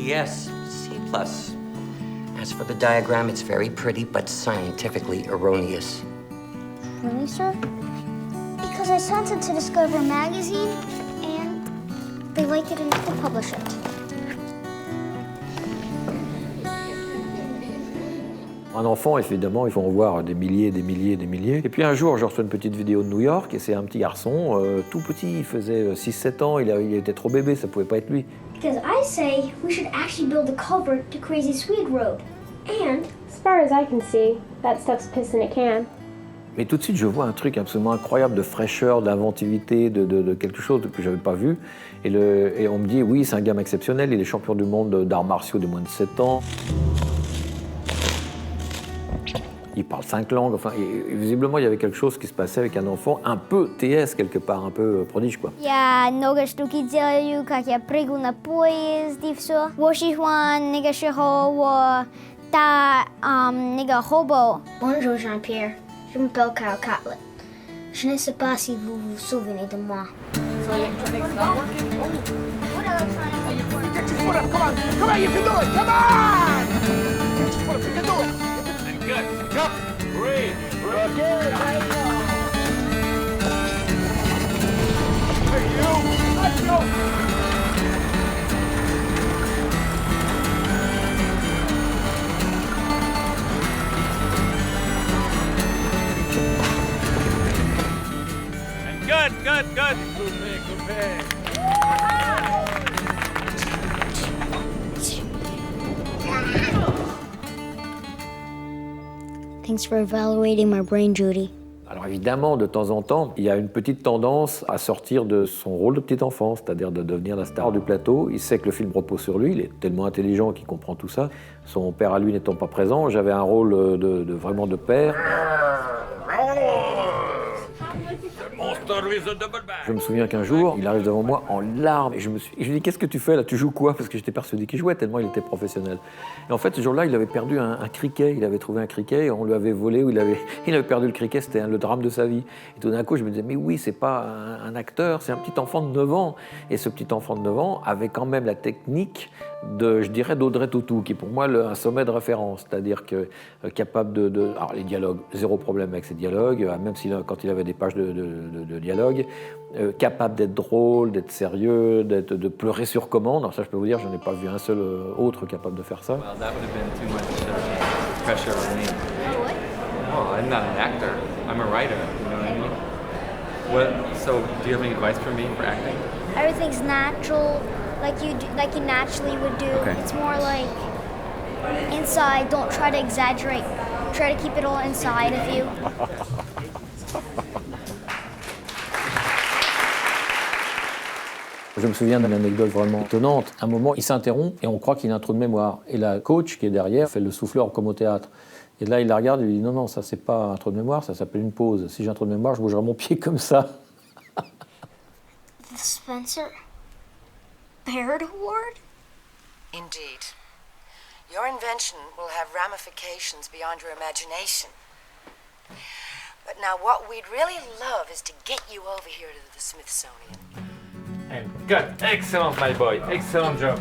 TS, C+. As for the diagram, it's very pretty, but scientifically erroneous. Really, sir? Because I sent it to Discover magazine, and they liked it enough to publish it. Un enfant, évidemment, il faut en voir des milliers, des milliers, des milliers. Et puis un jour, je reçois une petite vidéo de New York, et c'est un petit garçon, tout petit, il faisait 6-7 ans, il était trop bébé, ça pouvait pas être lui. Because I say we should actually build a culvert to Crazy Swede Road. And, as far as I can see, that stuff's piss in a can. Mais tout de suite, je vois un truc absolument incroyable de fraîcheur, d'inventivité, de quelque chose que je n'avais pas vu. Et on me dit, oui, c'est un gamin exceptionnel, il est champion du monde d'arts martiaux de moins de 7 ans. Il parle 5 langues, enfin, et visiblement, il y avait quelque chose qui se passait avec un enfant un peu TS, quelque part, un peu prodige, quoi. Я много штуки делаю, как я прыгаю на поезд и все. 我喜欢那个时候我打那个 hobo. Bonjour Jean-Pierre, je m'appelle Kyle Catlett. Je ne sais pas si vous vous souvenez de moi. Get your foot up, come on, come on, you can do it, come on! Get your foot up, you can do it. Good. Jump. Breathe. Breathe. There you. Let's go. And good. Good pig. Thanks for evaluating my brain, Judy. Alors évidemment, de temps en temps, il y a une petite tendance à sortir de son rôle de petit enfant, c'est-à-dire de devenir la star du plateau. Il sait que le film repose sur lui, il est tellement intelligent qu'il comprend tout ça. Son père à lui n'étant pas présent, j'avais un rôle vraiment de père. Je me souviens qu'un jour, il arrive devant moi en larmes et je lui dis « Qu'est-ce que tu fais là? Tu joues quoi ?» Parce que j'étais persuadé qu'il jouait tellement il était professionnel. Et en fait, ce jour-là, il avait perdu un criquet. Il avait trouvé un criquet, on lui avait volé, ou il avait perdu le criquet, c'était le drame de sa vie. Et tout d'un coup, je me disais « Mais oui, c'est pas un acteur, c'est un petit enfant de 9 ans. » Et ce petit enfant de 9 ans avait quand même la technique d'Audrey Tautou, qui est pour moi un sommet de référence, c'est-à-dire que capable alors les dialogues, zéro problème avec ces dialogues, même quand il avait des pages de dialogue, capable d'être drôle, d'être sérieux, de pleurer sur commande. Alors ça, je peux vous dire, je n'ai pas vu un seul autre capable de faire ça. Well, that would have been too much pressure on me. Oh, I'm not an actor. I'm a writer. You know what I mean? So, do you have any advice for me for acting? Everything's natural, like you naturally would do. Okay. It's more like inside. Don't try to exaggerate. Try to keep it all inside of you. Je me souviens d'une anecdote vraiment étonnante. À un moment, il s'interrompt et on croit qu'il a un trou de mémoire. Et la coach qui est derrière fait le souffleur comme au théâtre. Et là, il la regarde et lui dit « Non, ça c'est pas un trou de mémoire, ça s'appelle une pause. Si j'ai un trou de mémoire, je bougerai mon pied comme ça. » The Spencer Baird Award? Indeed. Your invention will have ramifications beyond your imagination. But now what we'd really love is to get you over here to the Smithsonian. And good. Excellent, my boy. Excellent job.